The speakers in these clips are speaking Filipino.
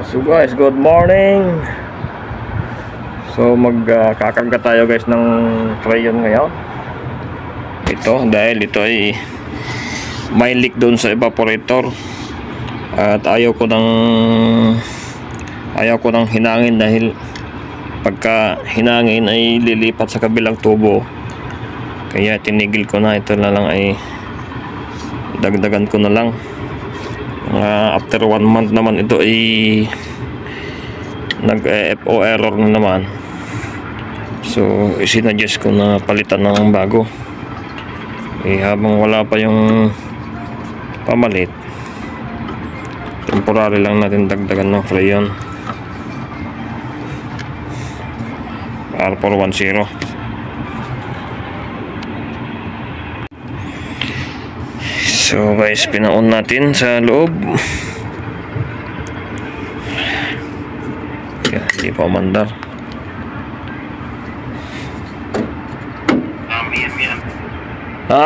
So guys, good morning. So magkakarga tayo guys ng crayon ngayon. Ito dahil ito ay may leak doon sa evaporator. At ayaw ko ng hinangin dahil pagka hinangin ay lilipat sa kabilang tubo. Kaya tinigil ko na, ito na lang ay dagdagan ko na lang. After 1 month naman ito ay nag-FO error na naman. So isinadjust ko na palitan ng bago. Habang wala pa yung pamalit, temporary lang natin dagdagan ng crayon. R410. So guys, pinaon natin sa loob. Hindi pa umandar.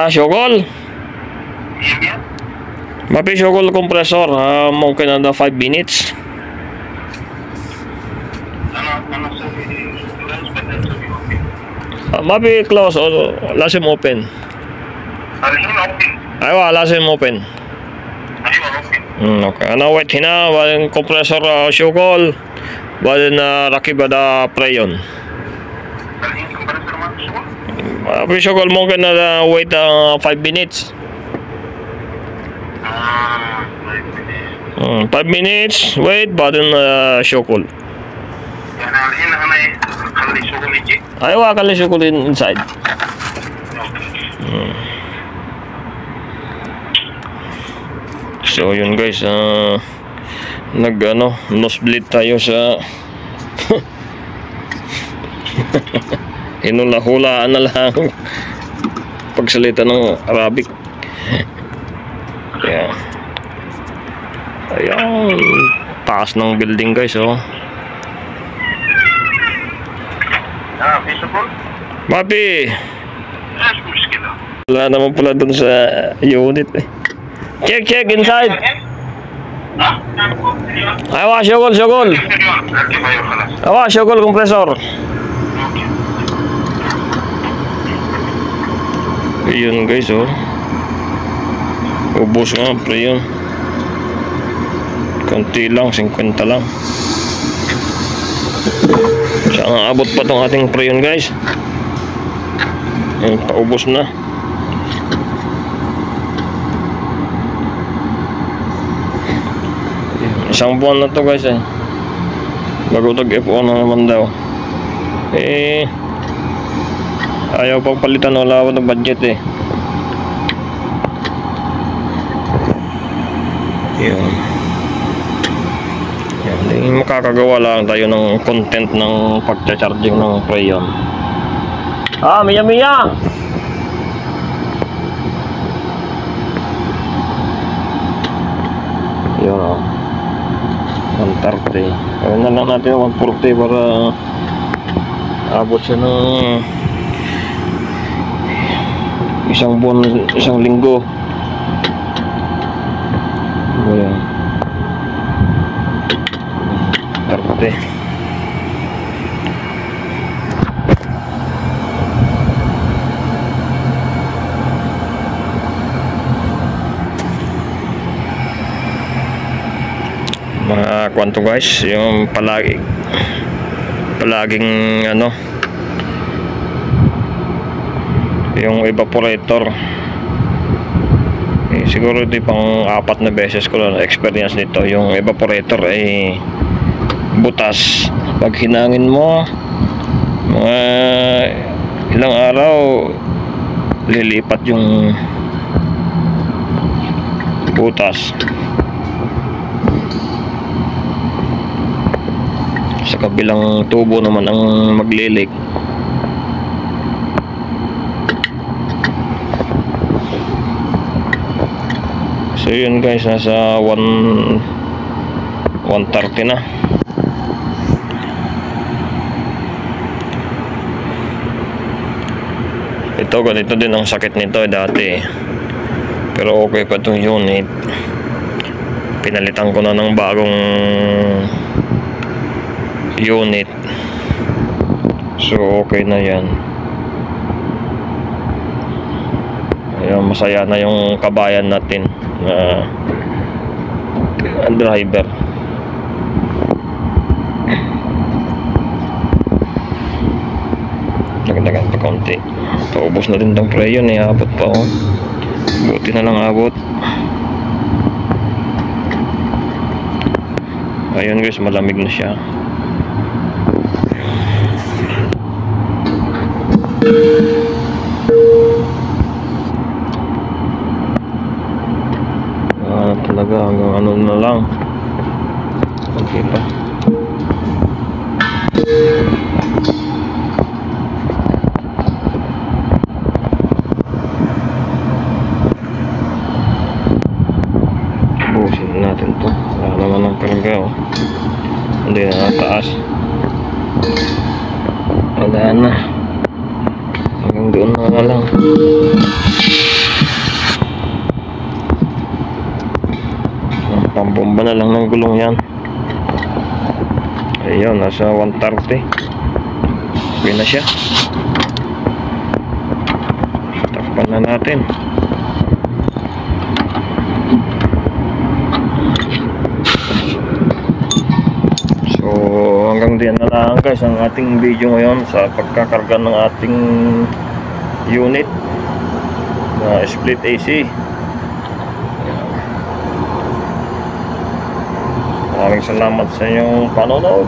Syokol. Mapi syokol compressor. Mungkin ada 5 minutes. Mapi close or lasim open. Ayo, lasim open. Okay. Ano wait hina walang compressor syokol. Walang rakib ada preyon. Mapi syokol mungkin ada wait 5 minutes. 5 minutes wait badan syokol. Ayo kali syokol inside. So yun guys, nosebleed tayo sa hinula-hulaan na lang pagsalita ng Arabic. Yeah. Ayan, taas ng building guys, oh. Mapi, wala naman pala dun sa unit eh. Check inside. Awa, syokol. Awa, syokol compressor. Ayun guys, oh. Ubos nga pre yun. Konti lang, 50 lang. Saan abot pa tong ating pre yun guys. Paubos na. Isang buwan na to guys eh. Bago tag-FO na naman daw. Ayaw pang palitan, wala ako ng budget eh. Yun. Yan. Makakagawa lang tayo ng content ng pagcha-charging ng crayon. Mia! Yun o. 130. Kaya na lang natin 140 para abot siya ng isang buwan, isang linggo. Ayan. 30. Mga kwanto guys, yung palaging yung evaporator siguro ito pang 4 na beses ko na experience nito. Yung evaporator ay butas pag hinangin mo, mga ilang araw lilipat yung butas. Sa kabilang tubo naman ang maglilik. So yun guys, nasa 130 na. Ito ganito din ang sakit nito dati. Pero okay pa itong unit. pinalitan ko na ng bagong unit, so okay na yan. Ayun, masaya na yung kabayan natin na driver. Dagdagan pa konti, paubos na din ng preyo eh, abot pa oh. Buti na lang abot. Ayun guys, malamig na siya. Talaga hanggang ano na lang. Okay pa. Busin natin to. Wala naman ang karga oh. Hindi na nataas. Wala na. Hanggang doon na lang. Pambomba na lang ng gulong yan. Ayun, nasa 130. Okay na siya. Takpan na natin. So hanggang diyan na lang guys ang ating video ngayon sa pagkakarga ng ating unit na split AC. Maraming salamat sa inyong panonood.